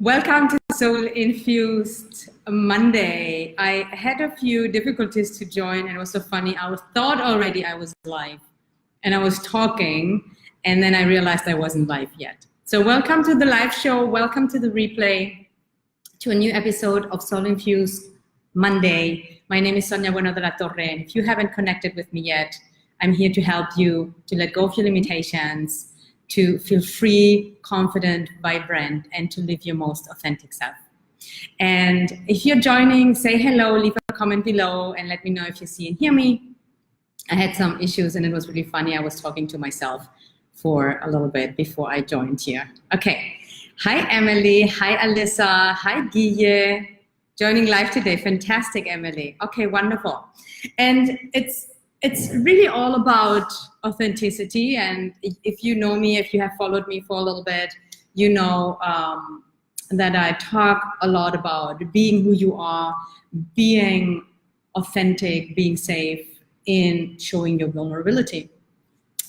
Welcome to Soul Infused Monday. I had a few difficulties to join, and it was so funny. I thought already I was live, and I was talking, and then I realized I wasn't live yet. So welcome to the live show. Welcome to the replay, to a new episode of Soul Infused Monday. My name is Sonia Bueno de la Torre, and if you haven't connected with me yet, I'm here to help you to let go of your limitations, to feel free, confident, vibrant, and to live your most authentic self. And if you're joining, say hello, leave a comment below, and let me know if you see and hear me. I had some issues, and it was really funny. I was talking to myself for a little bit before I joined here. Okay. Hi, Emily. Hi, Alyssa. Hi, Guille. Joining live today. Fantastic, Emily. Okay, wonderful. And it's really all about authenticity. And if you know me, if you have followed me for a little bit, you know that I talk a lot about being who you are, being authentic, being safe in showing your vulnerability.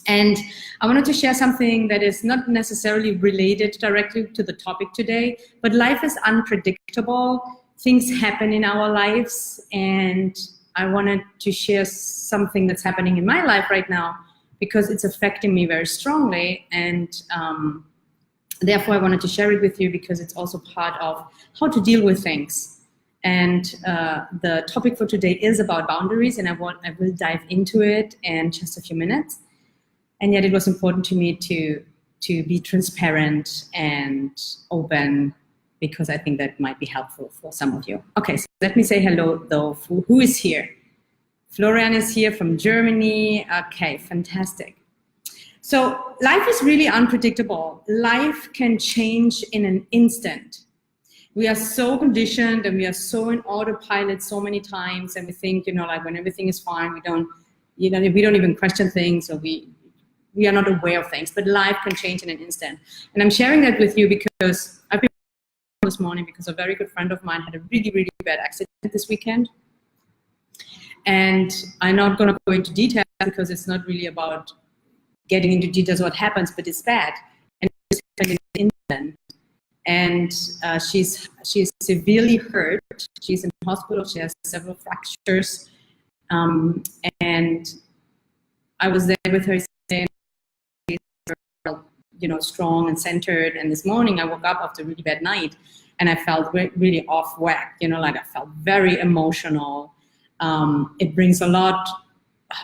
And I wanted to share something that is not necessarily related directly to the topic today, but life is unpredictable. Things happen in our lives, and I wanted to share something that's happening in my life right now because it's affecting me very strongly. And therefore, I wanted to share it with you because it's also part of how to deal with things. And the topic for today is about boundaries, and I will dive into it in just a few minutes. And yet it was important to me to be transparent and open, because I think that might be helpful for some of you. Okay, so let me say hello though. Who is here? Florian is here from Germany. Okay, fantastic. So life is really unpredictable. Life can change in an instant. We are so conditioned and we are so in autopilot so many times, and we think, like when everything is fine, we don't even question things, or we are not aware of things, but life can change in an instant. And I'm sharing that with you because I've been this morning because a very good friend of mine had a really, really bad accident this weekend. And I'm not going to go into details because it's not really about getting into details what happens, but it's bad. And it's happened in an instant. And she's severely hurt. She's in hospital. She has several fractures. And I was there with her saying, strong and centered. And this morning I woke up after a really bad night and I felt really off whack, I felt very emotional. It brings a lot,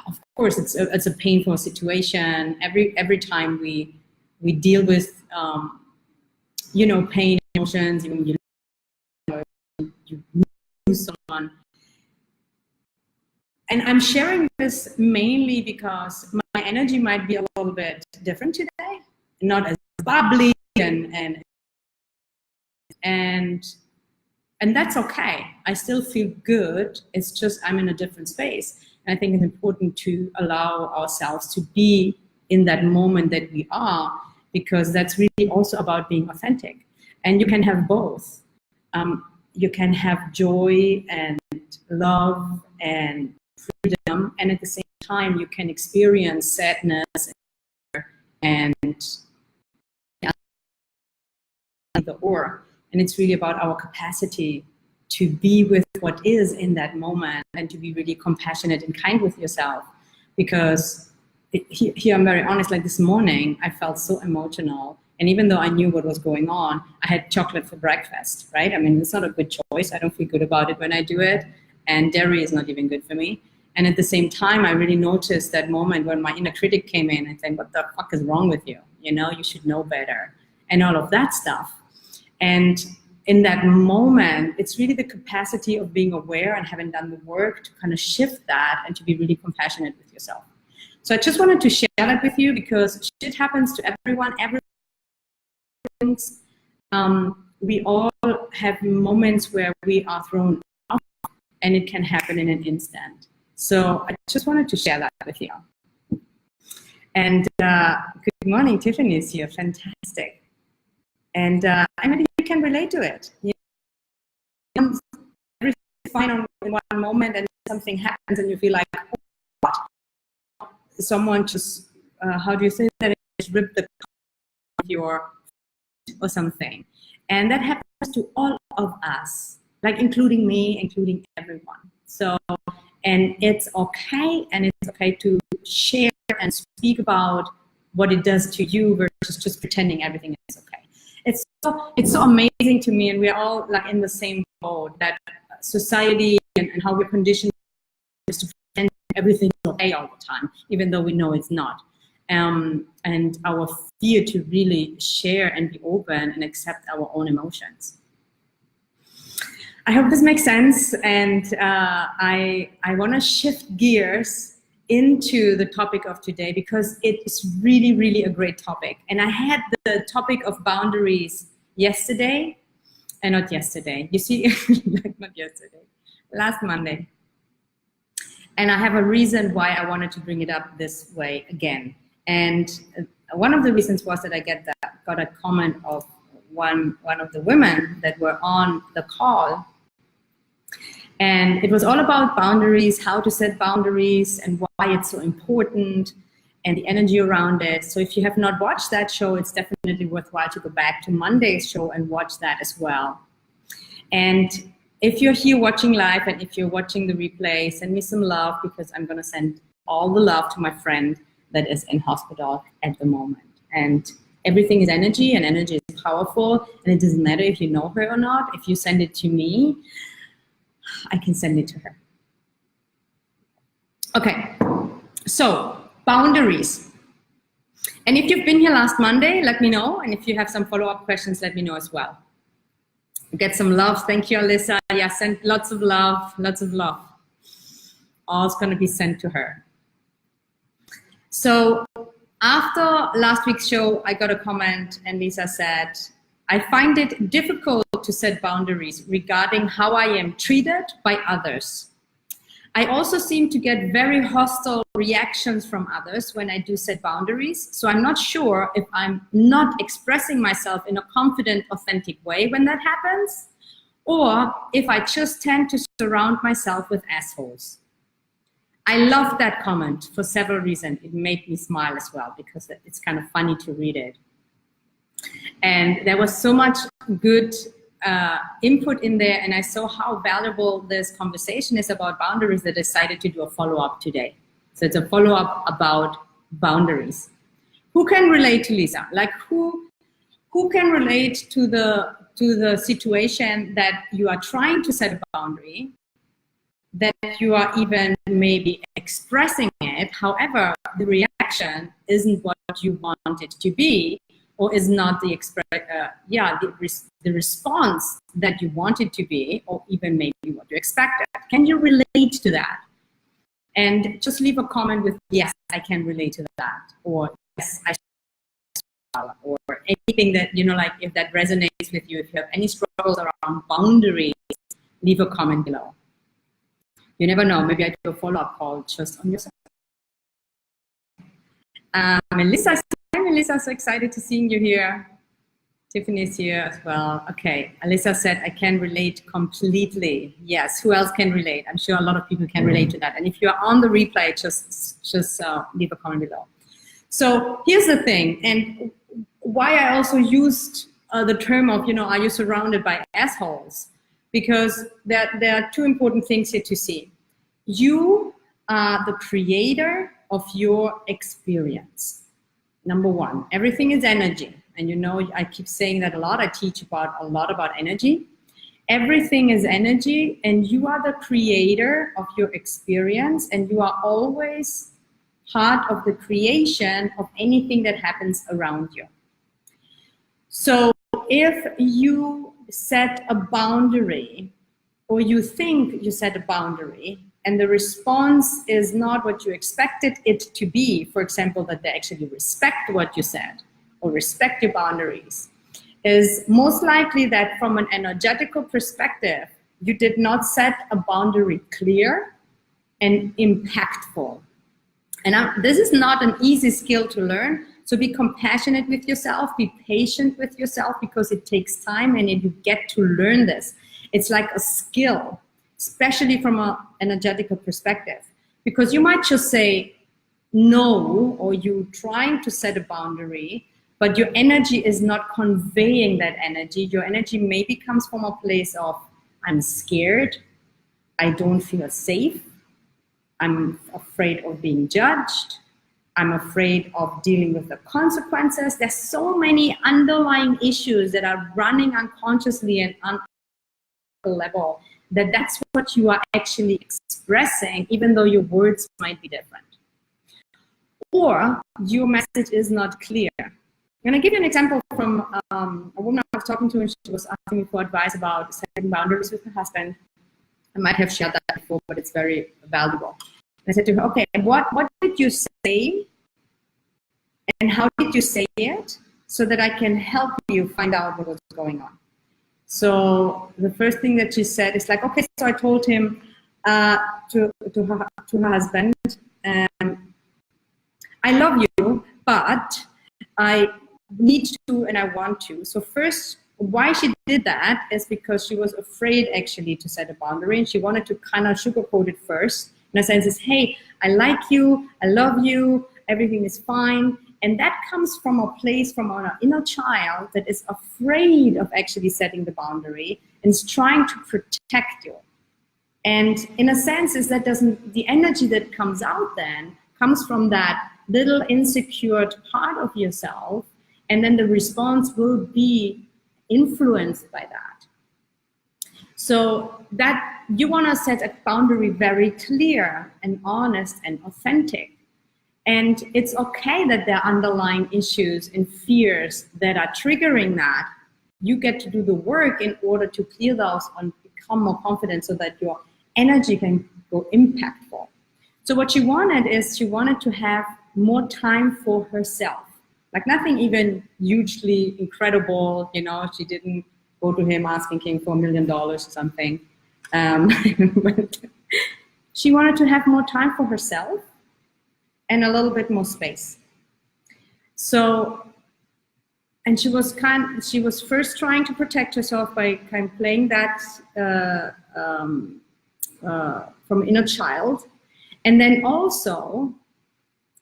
of course, it's a painful situation. Every time we deal with, pain, emotions, even you lose someone. And I'm sharing this mainly because my energy might be a little bit different today, not as bubbly and that's okay. I still feel good. It's just I'm in a different space. And I think it's important to allow ourselves to be in that moment that we are, because that's really also about being authentic. And you can have both. You can have joy and love and freedom, and at the same time you can experience sadness and the or. And it's really about our capacity to be with what is in that moment and to be really compassionate and kind with yourself. Because here I'm very honest, like this morning I felt so emotional, and even though I knew what was going on, I had chocolate for breakfast, right? I mean, it's not a good choice. I don't feel good about it when I do it, and dairy is not even good for me. And at the same time, I really noticed that moment when my inner critic came in and said, what the fuck is wrong with you? You should know better, and all of that stuff. And in that moment, it's really the capacity of being aware and having done the work to kind of shift that and to be really compassionate with yourself. So I just wanted to share that with you because shit happens to everyone. We all have moments where we are thrown off, and it can happen in an instant. So I just wanted to share that with you. And good morning, Tiffany is here. Fantastic. And I mean, you can relate to it. Everything's fine in one moment, and something happens, and you feel like, oh, what? Someone just, how do you say that? Just ripped the your or something. And that happens to all of us, like including me, including everyone. So, and it's okay to share and speak about what it does to you versus just pretending everything is okay. It's so amazing to me, and we're all like in the same boat, that society and how we're conditioned is to pretend everything is okay all the time, even though we know it's not. And our fear to really share and be open and accept our own emotions. I hope this makes sense, and I want to shift gears into the topic of today, because it is really, really a great topic. And I had the topic of boundaries yesterday, and not yesterday, you see, like not yesterday, last Monday. And I have a reason why I wanted to bring it up this way again. And one of the reasons was that I got a comment of one of the women that were on the call. And it was all about boundaries, how to set boundaries, and why it's so important, and the energy around it. So if you have not watched that show, it's definitely worthwhile to go back to Monday's show and watch that as well. And if you're here watching live, and if you're watching the replay, send me some love, because I'm going to send all the love to my friend that is in hospital at the moment. And everything is energy, and energy is powerful, and it doesn't matter if you know her or not. If you send it to me, I can send it to her. Okay, so boundaries. And if you've been here last Monday, let me know. And if you have some follow-up questions, let me know as well. Get some love. Thank you, Alyssa. Yeah, send lots of love, lots of love. All is going to be sent to her. So after last week's show, I got a comment, and Lisa said, I find it difficult to set boundaries regarding how I am treated by others. I also seem to get very hostile reactions from others when I do set boundaries. So I'm not sure if I'm not expressing myself in a confident, authentic way when that happens, or if I just tend to surround myself with assholes. I love that comment for several reasons. It made me smile as well, because it's kind of funny to read it. And there was so much good input in there, and I saw how valuable this conversation is about boundaries that I decided to do a follow-up today. So it's a follow-up about boundaries. Who can relate to Lisa? Like who can relate to the situation that you are trying to set a boundary, that you are even maybe expressing it, however, the reaction isn't what you want it to be, or is not the response that you want it to be, or even maybe what you expected. Can you relate to that? And just leave a comment with, yes, I can relate to that, or yes, I should, or anything that, you know, like if that resonates with you, if you have any struggles around boundaries, leave a comment below. You never know, maybe I do a follow-up call just on yourself. Melissa, so excited to seeing you here. Tiffany's here as well. Okay, Alyssa said, I can relate completely. Yes, who else can relate? I'm sure a lot of people can relate to that. And if you're on the replay, just leave a comment below. So here's the thing, and why I also used the term of, you know, are you surrounded by assholes? Because there are two important things here to see. You are the creator of your experience. Number one, everything is energy. And you know, I keep saying that a lot. I teach a lot about energy. Everything is energy, and you are the creator of your experience, and you are always part of the creation of anything that happens around you. So if you set a boundary, or you think you set a boundary, and the response is not what you expected it to be, for example, that they actually respect what you said or respect your boundaries, is most likely that from an energetical perspective, you did not set a boundary clear and impactful. And this is not an easy skill to learn, so be compassionate with yourself, be patient with yourself, because it takes time and you get to learn this. It's like a skill, especially from an energetical perspective, because you might just say no, or you trying to set a boundary, but your energy is not conveying that energy. Your energy maybe comes from a place of, I'm scared, I don't feel safe, I'm afraid of being judged, I'm afraid of dealing with the consequences. There's so many underlying issues that are running unconsciously and on a level that's what you are actually expressing, even though your words might be different. Or your message is not clear. I'm going to give you an example from a woman I was talking to, and she was asking me for advice about setting boundaries with her husband. I might have shared that before, but it's very valuable. I said to her, okay, what did you say and how did you say it so that I can help you find out what was going on? So the first thing that she said is like, okay, so I told him to her husband, I love you, but I need to and I want to. So first, why she did that is because she was afraid actually to set a boundary, and she wanted to kind of sugarcoat it first. In a sense, is, hey, I like you, I love you, everything is fine. And that comes from a place, from an inner child that is afraid of actually setting the boundary and is trying to protect you. And in a sense, is that the energy that comes out then comes from that little insecure part of yourself, and then the response will be influenced by that. So that you want to set a boundary very clear and honest and authentic. And it's okay that there are underlying issues and fears that are triggering that. You get to do the work in order to clear those and become more confident so that your energy can go impactful. So what she wanted is she wanted to have more time for herself. Like nothing even hugely incredible, you know, she didn't go to him asking him for $1 million or something. But she wanted to have more time for herself and a little bit more space. So, and she was first trying to protect herself by kind of playing that from inner child. And then also,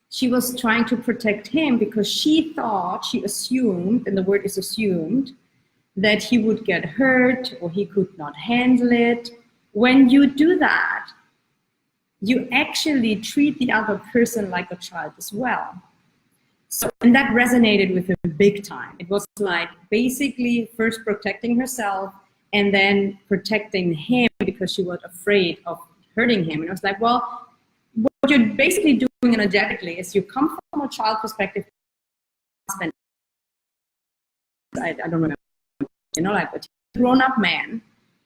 she was trying to protect him because she assumed, and the word is assumed, that he would get hurt or he could not handle it. When you do that, you actually treat the other person like a child as well. So, and that resonated with her big time. It was like basically first protecting herself and then protecting him because she was afraid of hurting him. And I was like, well, what you're basically doing energetically is you come from a child perspective. I don't remember, you know, like a grown-up man,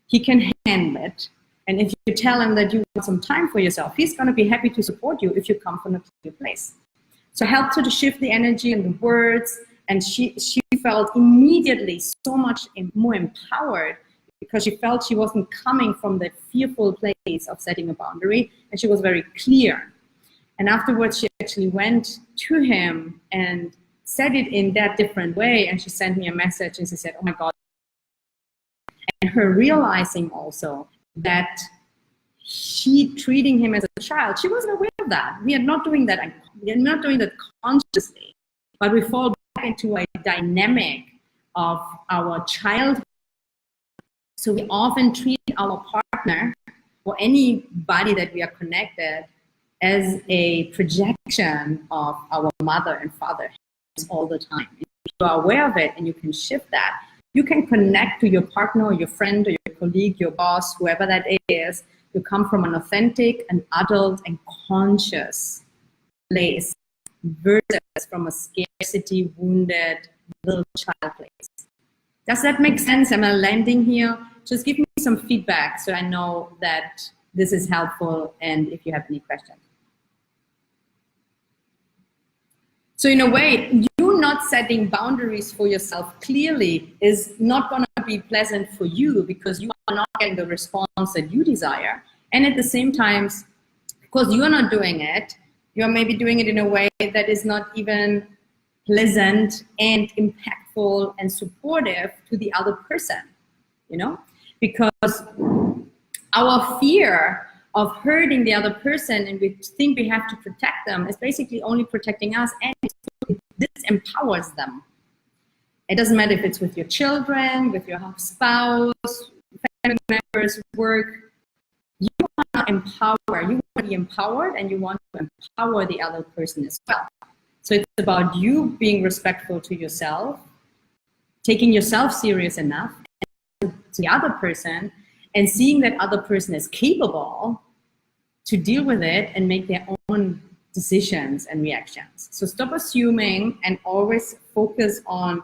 he can handle it. And if you tell him that you want some time for yourself, he's going to be happy to support you if you come from a clear place. So helped her to shift the energy and the words, and she felt immediately so much more empowered because she felt she wasn't coming from that fearful place of setting a boundary, and she was very clear. And afterwards, she actually went to him and said it in that different way, and she sent me a message, and she said, oh my God. And her realizing also that she treating him as a child, she wasn't aware of that. We are not doing that. We are not doing that consciously, but we fall back into a dynamic of our childhood. So we often treat our partner or anybody that we are connected as a projection of our mother and father all the time. If you are aware of it and you can shift that, you can connect to your partner or your friend or your colleague, your boss, whoever that is. You come from an authentic, an adult, and conscious place versus from a scarcity, wounded, little child place. Does that make sense? Am I landing here? Just give me some feedback so I know that this is helpful and if you have any questions. So in a way, you not setting boundaries for yourself clearly is not going to be pleasant for you because you are not getting the response that you desire. And at the same time, because you are not doing it, you are maybe doing it in a way that is not even pleasant and impactful and supportive to the other person, you know? Because our fear of hurting the other person and we think we have to protect them is basically only protecting us, and this empowers them. It doesn't matter if it's with your children, with your spouse, family members, work. You want to empower, you want to be empowered, and you want to empower the other person as well. So it's about you being respectful to yourself, taking yourself serious enough to the other person, and seeing that other person is capable to deal with it and make their own decisions and reactions. So stop assuming and always focus on,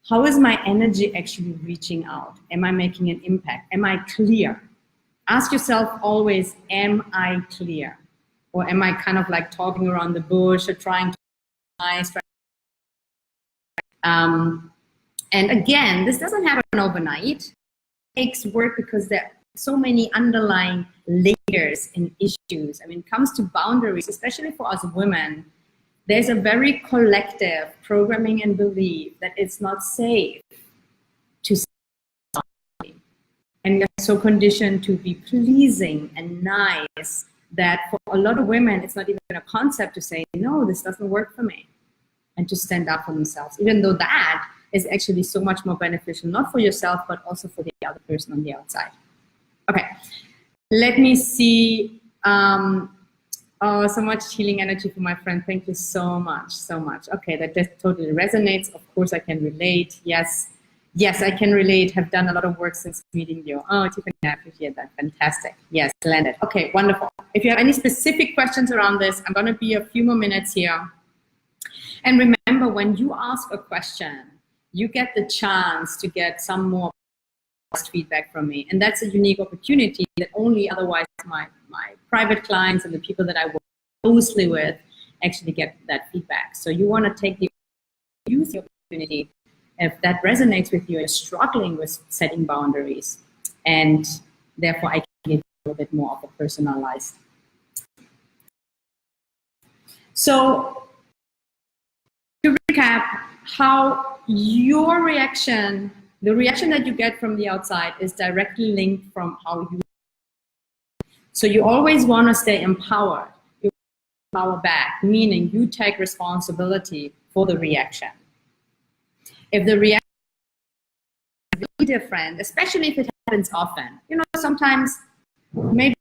how is my energy actually reaching out? Am I making an impact? Am I clear? Ask yourself always, am I clear? Or am I kind of like talking around the bush or trying to be nice? And again, this doesn't happen overnight. It takes work because there are so many underlying layers and issues. I mean, it comes to boundaries, especially for us women. There's a very collective programming and belief that it's not safe to say something. And we're so conditioned to be pleasing and nice that for a lot of women, it's not even a concept to say, no, this doesn't work for me, and to stand up for themselves, even though that is actually so much more beneficial, not for yourself, but also for the other person on the outside. Okay, let me see. Oh, so much healing energy for my friend. Thank you so much, so much. Okay, that just totally resonates. Of course, I can relate. Yes, yes, I can relate. Have done a lot of work since meeting you. Oh, Tiffany, I appreciate that. Fantastic. Yes, landed. Okay, wonderful. If you have any specific questions around this, I'm going to be a few more minutes here. And remember, when you ask a question, you get the chance to get some more feedback from me. And that's a unique opportunity that only otherwise my private clients and the people that I work closely with actually get that feedback. So you want to use the opportunity. If that resonates with you, you're struggling with setting boundaries, and therefore I can give you a little bit more of a personalized. So to recap, how your reaction, the reaction that you get from the outside, is directly linked from how you. So you always want to stay empowered. You empower back, meaning you take responsibility for the reaction. If the reaction is really different, especially if it happens often, you know, sometimes maybe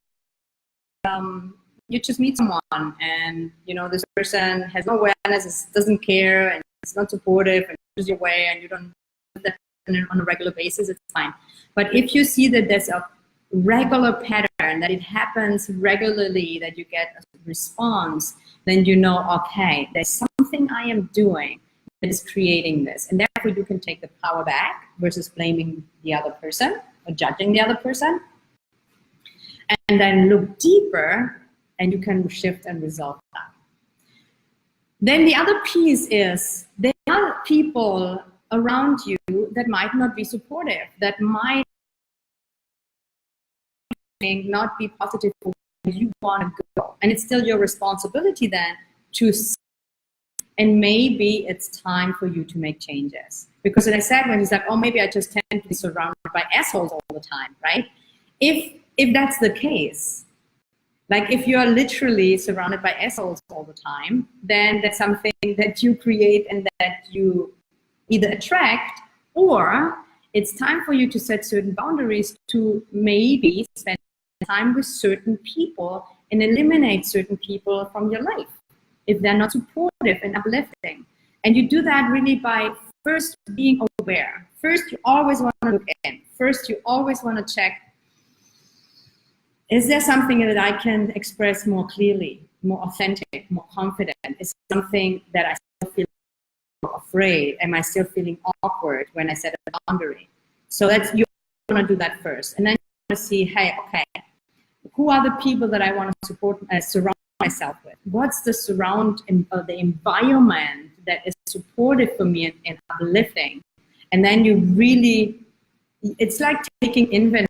you just meet someone and, you know, this person has no awareness, doesn't care, and it's not supportive, and goes your way, and you don't do that on a regular basis, it's fine. But if you see that there's a regular pattern, that it happens regularly, that you get a response, then you know, okay, there's something I am doing that is creating this. And therefore you can take the power back versus blaming the other person or judging the other person. And then look deeper, and you can shift and resolve that. Then the other piece is, there are people around you that might not be supportive, that might not be positive for where you want to go. And it's still your responsibility then to see, and maybe it's time for you to make changes. Because as I said, when he's like, oh, maybe I just tend to be surrounded by assholes all the time, right? If that's the case, like if you are literally surrounded by assholes all the time, then that's something that you create and that you either attract, or it's time for you to set certain boundaries to maybe spend time with certain people and eliminate certain people from your life if they're not supportive and uplifting. And you do that really by first being aware. First, you always want to look in. First, you always want to check, is there something that I can express more clearly, more authentic, more confident? Is there something that I still feel afraid? Am I still feeling awkward when I set a boundary? So that's, you want to do that first. And then you want to see, hey, okay, who are the people that I want to support, surround myself with? What's the the environment that is supportive for me and uplifting? And then you really, it's like taking inventory.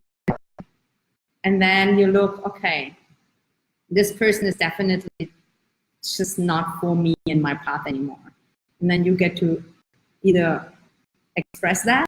And then you look, okay, this person is definitely just not for me in my path anymore. And then you get to either express that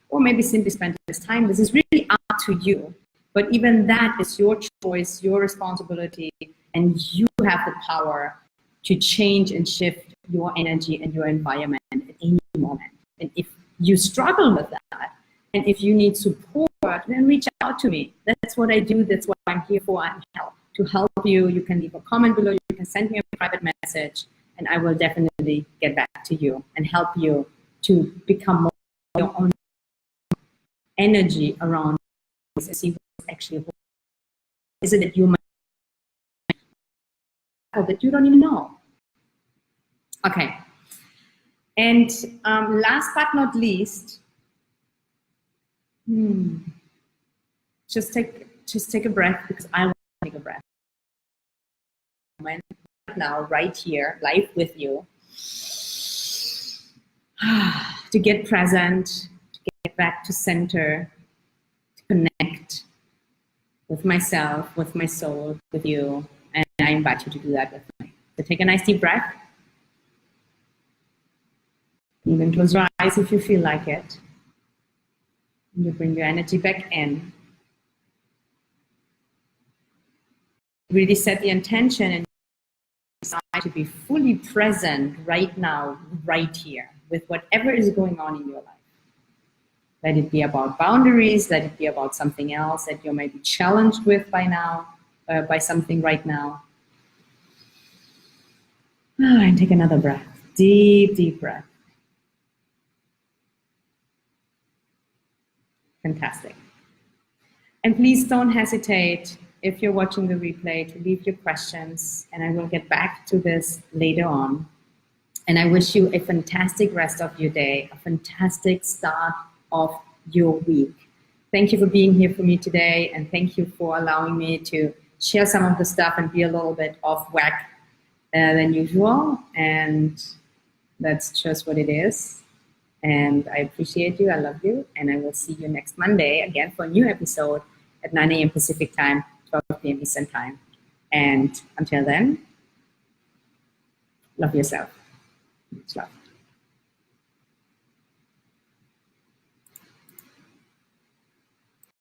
or maybe simply spend this time. This is really up to you. But even that is your choice, your responsibility, and you have the power to change and shift your energy and your environment at any moment. And if you struggle with that, and if you need support, then reach out to me. That's what I do. That's what I'm here for. I'm to help you. You can leave a comment below. You can send me a private message, and I will definitely get back to you and help you to become more your own energy around this and see what's actually happening. Is it that you might or that you don't even know? Okay. And last but not least, just take a breath, because I want to take a breath. Right now, right here, live with you, to get present, to get back to center, to connect with myself, with my soul, with you, and I invite you to do that with me. So take a nice deep breath. Even close your eyes if you feel like it. You bring your energy back in. Really set the intention and decide to be fully present right now, right here, with whatever is going on in your life. Let it be about boundaries, let it be about something else that you might be challenged with by now, by something right now. And take another breath, deep, deep breath. Fantastic. And please don't hesitate, if you're watching the replay, to leave your questions, and I will get back to this later on. And I wish you a fantastic rest of your day, a fantastic start of your week. Thank you for being here for me today, and thank you for allowing me to share some of the stuff and be a little bit off whack than usual. And that's just what it is. And I appreciate you, I love you, and I will see you next Monday again for a new episode at 9 a.m. Pacific time, 12 p.m. Eastern time. And until then, love yourself. Much love.